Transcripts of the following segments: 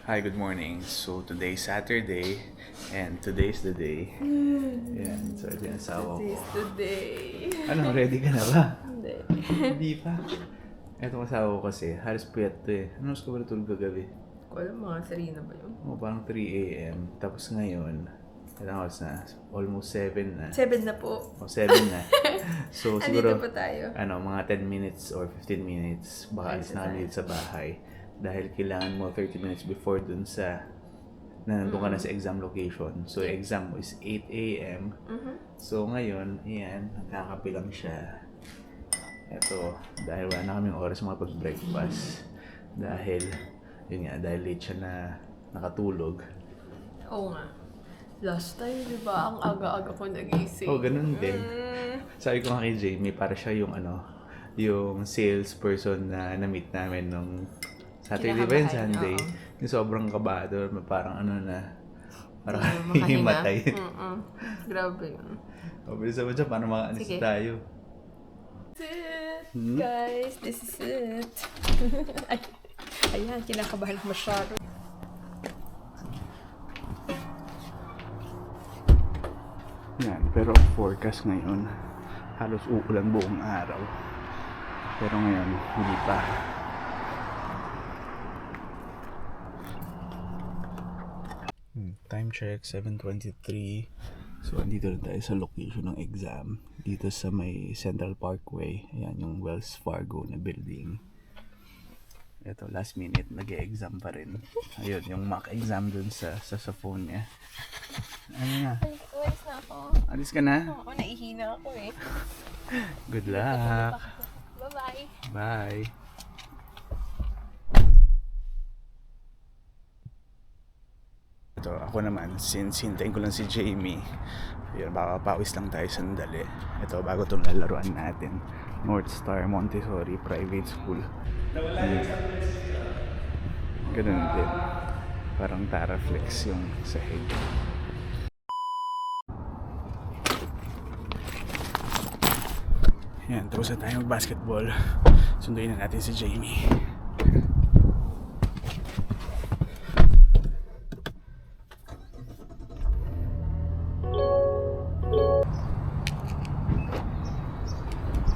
Hi, good morning. So today's Saturday and today's the day. Yan, so ito yung asawa ko. Today's the day. Ano, ready ka na ba? Hindi. Hindi pa. Ito asawa ko kasi, halos puyat to eh. Ano mas ka ba natulog kagabi? Ko alam, mga Serena ba yun? Parang 3 a.m. Tapos ngayon, ilang oras na? Almost 7 na. 7 na po. 7 na. So siguro, Andito pa tayo. mga 10 minutes or 15 minutes, baka alis na kami dito sa bahay. Dahil kailangan mo 30 minutes before dun sa nandun ka na sa exam location. So, exam mo is 8 a.m. So, ngayon, ayan, nagkakape lang siya. Ito, dahil wala na kaming oras makapag-breakfast. Dahil, yun nga, dahil late siya na nakatulog. Oo nga. Last time, di ba, ang aga-aga ko nagising. Ganun din. Sabi ko nga kay Jamie, para siya yung yung salesperson na na-meet namin nung Saturday ba yun, Sunday? Yung sobrang kabado, parang parang himatay. Grabe yun. Mabilis naman siya, paano makaalis tayo? This is it, guys. This is it. Ayan, kinakabahan ko masyado. Yan, pero ang forecast ngayon, halos uulan buong araw. Pero ngayon, hindi pa. Time check, 7:23. So, andito na tayo sa location ng exam. Dito sa may Central Parkway. Ayan, yung Wells Fargo na building. Ito, last minute, nag-e-exam pa rin. Ayun, yung mock exam dun sa phone niya. Ano na? Alis na ako. Alis ka na? Oo, naihina ako eh. Good luck! Bye-bye. Bye! Ito, ako naman, since hintayin ko lang si Jamie, yun, baka pawis lang tayo sandali. Ito, bago itong lalaruan natin. North Star Montessori Private School. Ganun din. Parang Taraflex yung sahig. Yan, tapos na tayo mag-basketball. Sunduin na natin si Jamie.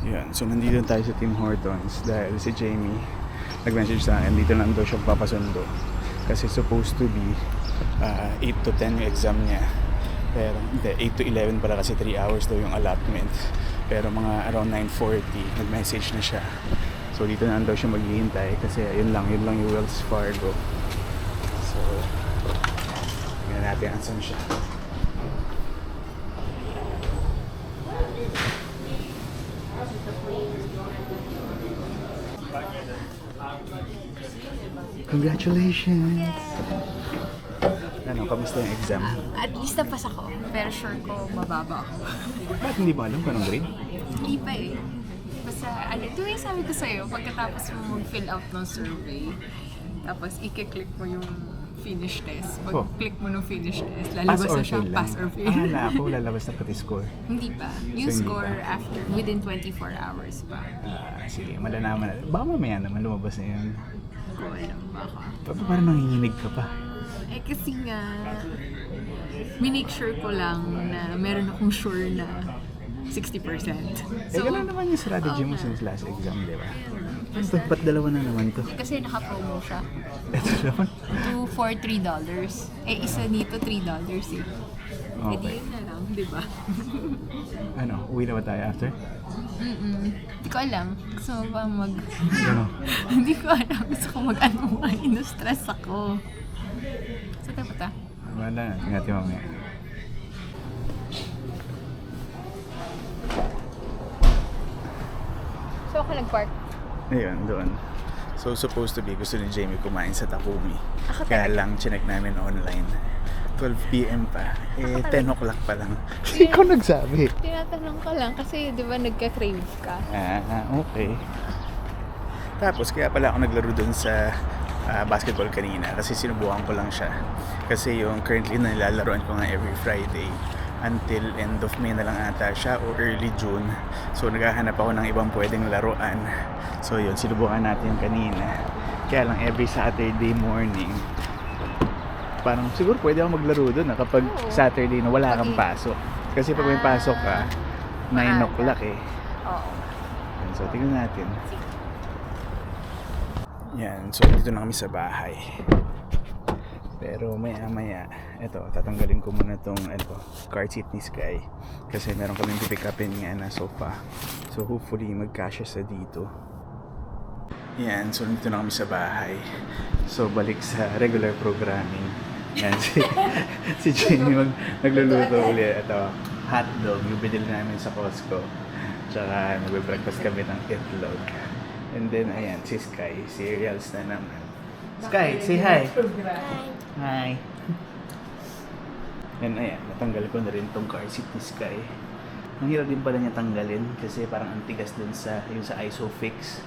Yan, so nandito tayo sa Tim Hortons dahil si Jamie nag-message sa akin, dito lang daw siya papasundo. Kasi supposed to be 8 to 10 yung exam niya. Pero hindi, 8 to 11 pala kasi 3 hours daw yung allotment. Pero mga around 9:40, nag-message na siya. So dito na daw siya maghihintay kasi yun lang yung Wells Fargo. So, tingnan natin saan siya. Congratulations! Ano, kamusta yung exam? At least napas ako, pero sure ko mababa ako. Bakit hindi ba alam kung anong grade? Hindi pa eh. Basta, ito yung sabi ko sa'yo, pagkatapos mo mag-fill out ng survey, tapos i-click mo yung finish test. Pag-click mo ng finish test, lalabas na siya, pass or fail. Akala ko lalabas na pati score. Hindi pa. Yung So, score after, within 24 hours pa. Sige, malalaman natin. Baka mamaya naman lumabas na yun. Hindi ko alam baka. Parang nanginginig ka pa. Eh kasi nga, minake sure ko lang na meron akong sure na 60%. Ganun naman yung strategy mo since last exam, di ba? Ito, ba't dalawa na naman to? Kasi naka-promo siya. Ito naman. 2 for $3. Eh, isa nito $3 eh. Eh di yun na lang, di ba? Ano, uwi na ba tayo after? Hindi ko alam. Gusto mo ba Ano? Hindi ko alam. Gusto ko mag-ano. Ino-stress ako. So, tayo pa ta? Wala na, tingnan natin mamaya. So, ako nag-park. Ayun, doon. So, supposed to be, gusto ni Jamie kumain sa Takumi. Ako Kaya lang, chinek namin online. 12 p.m. pa. 10 o'clock pa lang. Ikaw nagsabi. Tinatanong ko lang kasi, di ba, nagka-crave ka? Okay. Tapos, kaya pala ako naglaro doon sa basketball kanina kasi sinubukan ko lang siya. Kasi yung currently na nilalaroan ko nga every Friday until end of May na lang ata siya o early June. So naghahanap ako ng ibang pwedeng laruan. So yun, sinubukan natin yung kanina. Kaya lang every Saturday morning parang siguro pwede ako maglaro doon kapag Oo. Saturday na wala kang Okay. pasok. Kasi pag may pasok ka, 9 Maaga. o'clock eh. Oo. Yan, so tingnan natin. Sige. Yan, so dito na kami sa bahay. Pero maya, eto, tatanggalin ko muna tong car seat ni Sky. Kasi meron kaming pipick upin nga na sofa. So hopefully magkasya sa dito. Yan, so dito na kami sa bahay. So balik sa regular programming. Yan, si Jenny nagluluto ulit. Ito, hotdog, yung binili namin sa Costco. Tsaka nagbe-breakfast kami ng itlog. And then, ayan, si Sky, cereals na naman. Sky, say hi! Hi! And ayan, natanggal ko na rin tong car seat ni Sky. Ang hirap din pala niya tanggalin kasi parang antigas dun sa, yung sa Isofix.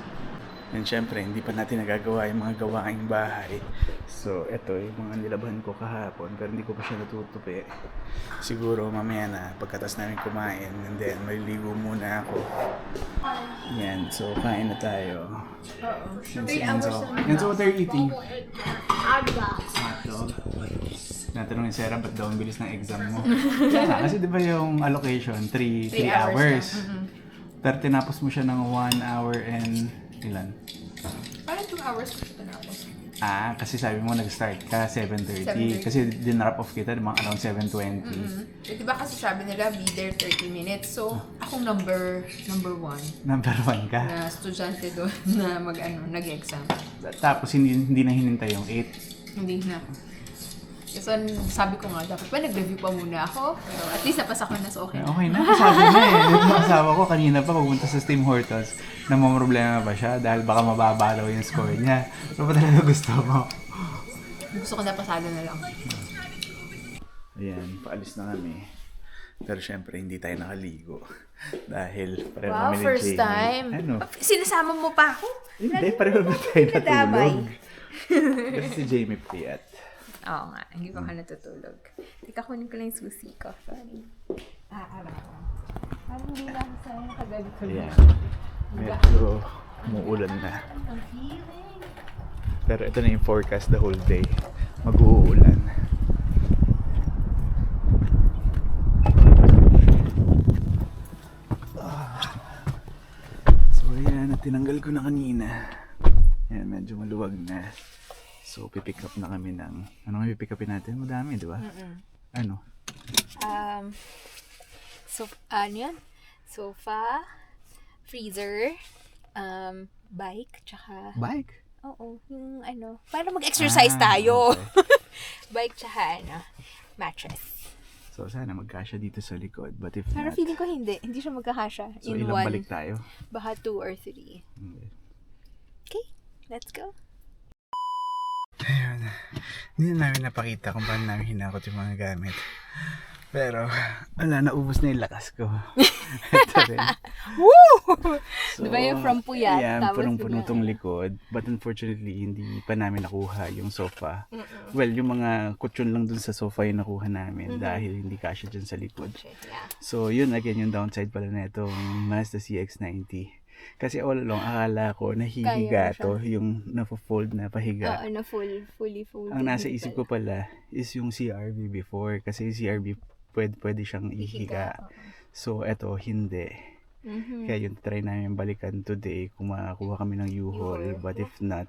And syempre, hindi pa natin nagagawa yung mga gawaing bahay. So, eto yung mga nilabhan ko kahapon pero hindi ko pa siya natutupi. Siguro mamaya na pagkatas namin kumain and then maliligo muna ako. Yan, so kain na tayo. Yan si Enzo. Enzo, what are you eating? Hotdog. Natanong ni Sarah, ba't daw ang bilis ng exam mo? Kaya kasi di ba yung allocation, 3 hours. Pero tinapos mo siya ng 1 hour and ilan? Parang 2 hours ko siya tinapos. Kasi sabi mo nag-start ka 7:30. 7:30. Kasi dinrap off kita mga around 7:20. Eh, diba kasi sabi nila, be there 30 minutes. So, akong number 1 Number 1 ka. na estudyante doon na nag-exam. Tapos hindi na hinintay yung 8. Hindi na. Kasi sabi ko nga, dapat pa nag-review pa muna ako. Pero at least napasa ko na, so okay na. Okay na, sabi na eh. Yung asawa ko kanina pa pumunta sa Tim Hortons. Namamroblema ba siya dahil baka mababa daw yung score niya. Ano ba talaga gusto mo? Gusto ko na pasado na lang. Ayan, paalis na kami. Pero syempre, hindi tayo nakaligo. Dahil pareho Wow, kami ni first Jamie. time. Ano? Sinasama mo pa ako? Hindi, pareho na tayo Nadamay. natulog. Kasi si Jamie Priat. Oo nga, hindi ko ka natutulog. Teka, kunin ko lang yung susi ko. Sorry. Parang hindi lang sa'yo nakagalit ko. Ayan. Medyo umuulan na. Pero ito na yung forecast the whole day. Mag-uulan. So ayan, tinanggal ko na kanina. Ayan, medyo maluwag na. So pipick up na kami ng... Ano nga pipick upin natin? Madami, di ba? Ano? Ano yan? Sofa, freezer, bike, tsaka... Bike? Oo, yung para mag-exercise tayo. Okay. Bike, tsaka mattress. So sana magkasya dito sa likod. But if Pero not, feeling ko hindi siya magkakasya. so In ilang one, balik tayo? baka 2 or 3. Okay. Okay, let's go. Ayun. Hindi na namin napakita kung paano namin hinakot yung mga gamit. Pero, wala, naubos na yung lakas ko. Ito rin. Woo! So, Diba yung from puyat? Ayan, Tapos punong-puno bigla- tong likod. But unfortunately, hindi pa namin nakuha yung sofa. Well, yung mga kutsyon lang dun sa sofa yung nakuha namin dahil hindi kasya dyan sa likod. Yeah. So, yun again yung downside pala na itong Mazda CX-90. Kasi all along, akala ko nahihiga Kaya to, yung na-fold na pahiga. Oo, na fully folded. Ang nasa isip ko pala is yung CRV before. Kasi yung CRV pwede siyang ihiga. So, eto, hindi. Kaya yun, try namin balikan today kung makakuha kami ng U-Haul. But if not,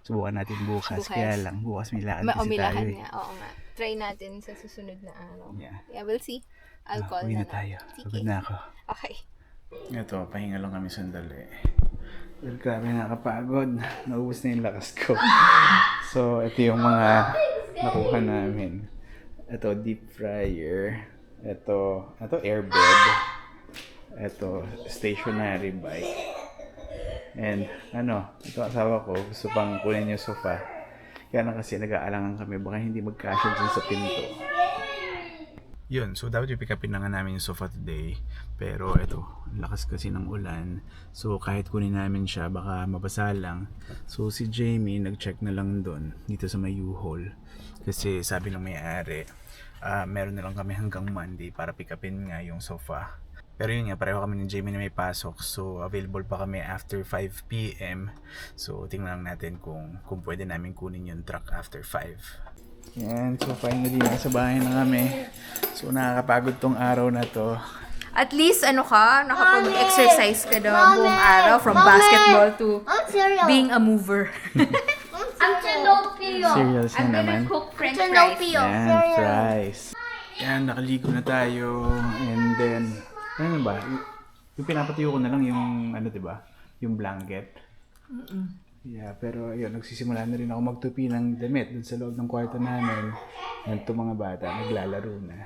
subukan natin bukas. Kaya lang, bukas may lakad kasi tayo eh. nga, oo nga. Try natin sa susunod na araw. Yeah. Yeah, we'll see. I'll call Uwi na na lang. tayo. Sige. Pagod na ako. Okay. Ito, pahinga lang kami sandali. Well, grabe nakakapagod. Naubos na yung lakas ko. So, ito yung mga nakuha namin. Ito, deep fryer. Ito airbed. Ito, stationary bike. And, ito asawa ko, gusto pang kunin yung sofa. Kaya na kasi nag-aalangan kami, baka hindi magkasya dyan sa pinto. Yun, so dapat i-pick upin na nga namin yung sofa today. Pero ito, lakas kasi ng ulan. So kahit kunin namin siya, baka mabasa lang. So si Jamie, nag-check na lang doon, dito sa may U-Haul. Kasi sabi ng may-ari, meron na lang kami hanggang Monday para pick upin nga yung sofa. Pero yun nga, pareho kami ni Jamie na may pasok. So available pa kami after 5 p.m. So tingnan lang natin kung pwede namin kunin yung truck after 5. Yan, so finally, nasa bahay na kami. So nakakapagod tong araw na to. At least, nakapag-exercise ka daw buong araw from basketball to I'm cereal. being a mover. I'm Tinopio. Serious na naman. cook french Tinopio. Yan, fries. Yan, nakaligo na tayo. And then, ano ba? Yung pinapatuyo ko na lang yung, diba? Yung blanket. Yeah, pero ayun, nagsisimula na rin ako magtupi ng damit dun sa loob ng kwarto namin. Yan itong mga bata, naglalaro na.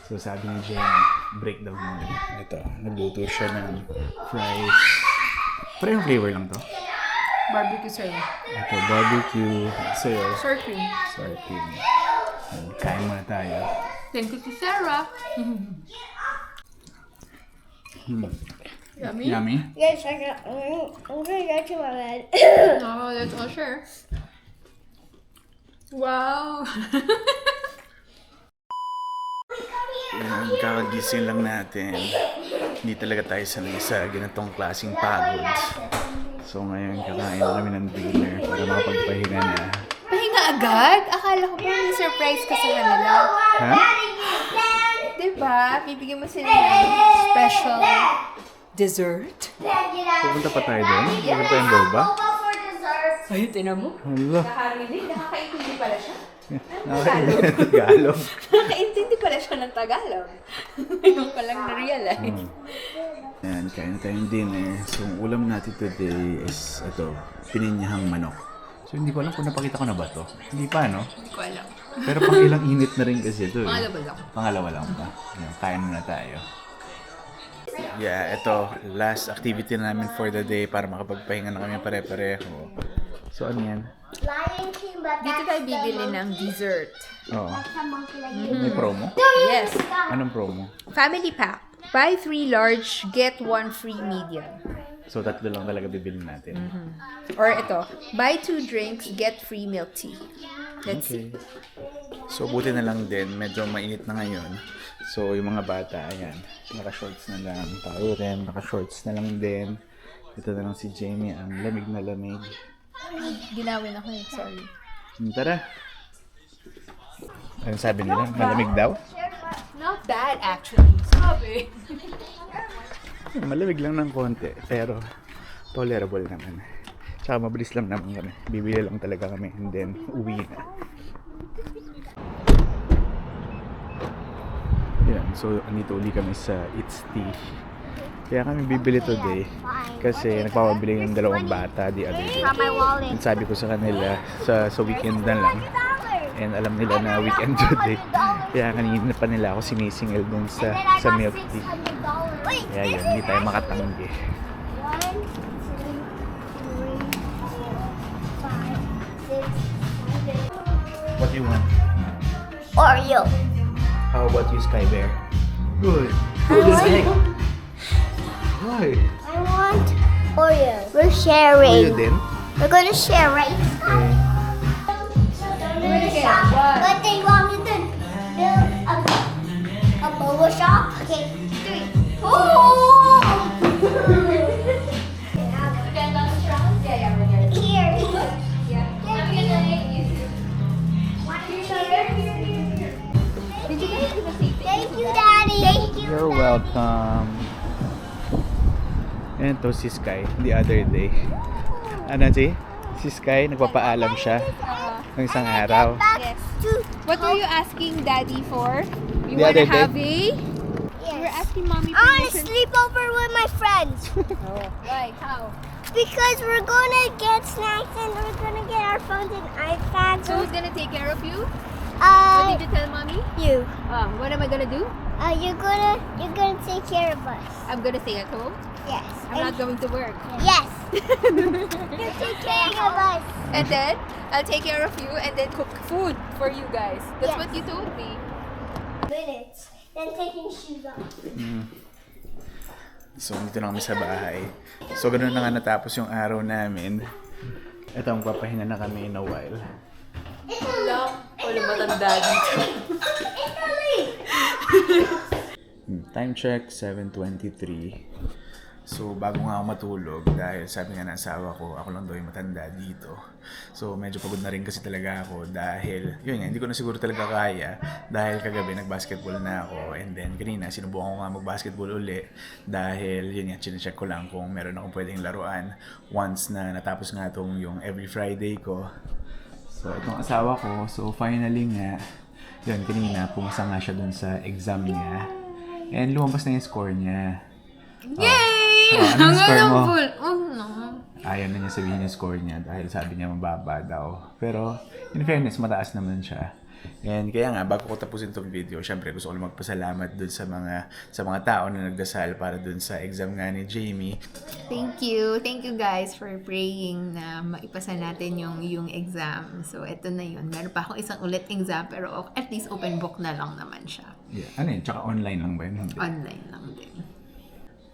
So sabi ni Jen, break daw muna. Ito, nagluto siya ng fries. Parang flavor lang to. Barbecue sa'yo. Ito, barbecue, sayo, Sour cream. sour cream. Yan, kain muna tayo. Thank you to Sarah. Yummy? Yummy? Yes, I'm gonna go to my bed. Oh, that's all sure. Wow. Yan, kakagising lang natin. Hindi talaga tayo sanay sa ganitong klaseng pagod. So ngayon, kakain kami ng dinner para makapagpahinga na. Pahinga agad? Akala ko pa may surprise ka sa kanila. Ha? Diba? Bibigyan mo sila ng special dessert. Pupunta pa tayo doon? Pupunta tayong boba? For dessert. Ayun, tinan mo. Hala. Nakarinig, nakakaintindi pala siya. Nakakain Tagalog. Nakakaintindi pala siya ng Tagalog. Ngayon ko lang na-realize. Ayan, kain na tayong dinner. So, ang ulam natin today is pininyahang manok. So, hindi ko alam kung napakita ko na ba to. Hindi pa, no? Hindi ko alam. Pero pang ilang init na rin kasi ito. Pangalawa lang. Pangalawa lang ba? Ayan, kain muna tayo. Yeah, ito. Last activity namin for the day para makapagpahinga na kami pare-pareho. So, ano yan? Lion King, but Dito tayo bibili ng dessert. Oo. that's a monkey like you. May promo? Yes. Anong promo? Family pack. Buy 3 large, get 1 free medium. So, tatlo lang talaga bibili natin. Or ito, buy 2 drinks, get free milk tea. Let's see. Okay. So, buti na lang din. Medyo mainit na ngayon. So, yung mga bata, ayan. Naka-shorts na lang. Tayo rin, naka-shorts na lang din. Ito na lang si Jamie, ang lamig na lamig. Ginawin ako eh, sorry. Tara. Anong sabi nila? Malamig daw? Not bad actually. Sabi. Malamig lang ng konti, pero tolerable naman. Tsaka mabilis lang naman kami. Bibili lang talaga kami and then uwi na. Yan, so andito uli kami sa It's Tea. Kaya kami bibili today kasi nagpapabili yung dalawang bata the other day. From my wallet. And sabi ko sa kanila sa weekend na lang. And alam nila na weekend today. Kaya kanina pa nila ako sinisingil dun sa milk tea. Wait, Kaya yun, hindi tayo makatanggi. 1, 2, 3, 4, 5, 6, 7. What do you want? Oreo. How about you, Sky Bear? Good. Why? I want Oreo. We're Oreo sharing. din? We're gonna share, right? Okay. But they want me to build a boba shop. Okay, 3. Oh! Here. Thank you, Daddy. Thank you. You're welcome. Ayan to si Sky the other day. Ano si Sky, nagpapaalam siya ng isang araw. Yes. What were you asking Daddy for? You The wanna other day? have a? You were asking Mommy I want to permission. sleep over with my friends Oh, right. How? because we're gonna get snacks and we're gonna get our phones and iPads. So who's gonna take care of you? What did you tell Mommy? You. What am I gonna do? You're gonna take care of us. I'm gonna stay at home. Yes. I'm not going to work. Yes. You take care of us. And then I'll take care of you and then cook food for you guys. That's Yes. what you told me. Minutes. Then taking shoes off. So, dito na kami sa bahay. So, ganun na nga natapos yung araw namin. Ito, magpapahinga na kami in a while. Wala. Wala matanda dito. Italy. Time check, 7:23. So, bago nga ako matulog, dahil sabi nga ng asawa ko, ako lang daw yung matanda dito. So, medyo pagod na rin kasi talaga ako dahil, yun nga, hindi ko na siguro talaga kaya dahil kagabi nag-basketball na ako and then kanina sinubukan ko nga mag-basketball uli dahil, yun nga, chinecheck ko lang kung meron akong pwedeng laruan once na natapos nga itong yung every Friday ko. So, itong asawa ko, so finally nga, yun, kanina, pumasa nga siya dun sa exam niya and lumabas na yung score niya. Yay! Anong score mo? Oh, no. Ayaw na niya sabihin yung score niya dahil sabi niya mababa daw. Pero, in fairness, mataas naman siya. And kaya nga, bago ko tapusin itong video, syempre gusto ko lang magpasalamat dun sa mga tao na nagdasal para dun sa exam nga ni Jamie. Thank you. Thank you guys for praying na maipasa natin yung exam. So, eto na yun. Meron pa akong isang ulit exam pero at least open book na lang naman siya. Yeah. Ano yun? Tsaka online lang ba yun? Hindi. Online lang din.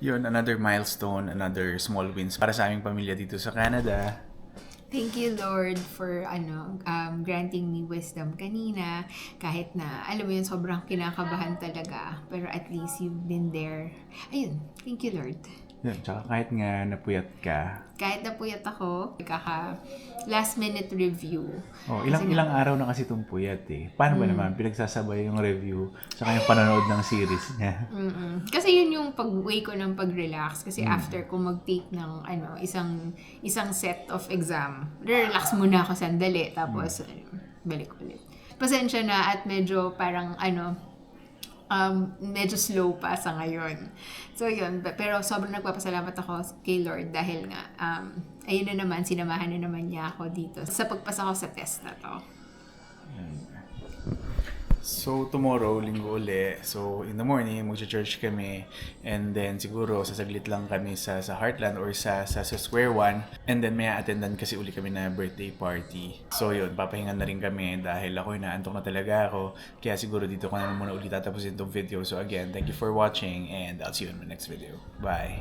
Yun, another milestone, another small wins para sa aming pamilya dito sa Canada. Thank you, Lord, for granting me wisdom kanina. Kahit na, alam mo yun, sobrang kinakabahan talaga. Pero at least you've been there. Ayun, thank you, Lord. Yun, tsaka kahit nga napuyat ka. Kahit napuyat ako, last minute review. Oh, ilang araw na kasi itong puyat eh. Paano ba naman pinagsasabay yung review tsaka yung panonood ng series niya? Kasi yun yung pag-way ko ng pag-relax. Kasi after ko mag-take ng isang set of exam, relax muna ako sandali. Tapos, balik ulit. Pasensya na at medyo parang medyo slow pa sa ngayon. So yun, pero sobrang nagpapasalamat ako kay Lord dahil nga, ayun na naman, sinamahan na naman niya ako dito sa pagpasa ko sa test na to. So, tomorrow, linggo uli. So, in the morning, mag-church kami. And then, siguro, sasaglit lang kami sa Heartland or sa Square One. And then, may attendan kasi uli kami na birthday party. So, yun, papahingan na rin kami dahil ako inaantok na talaga ako. Kaya siguro dito ko na muna ulit tatapusin itong video. So, again, thank you for watching and I'll see you in my next video. Bye!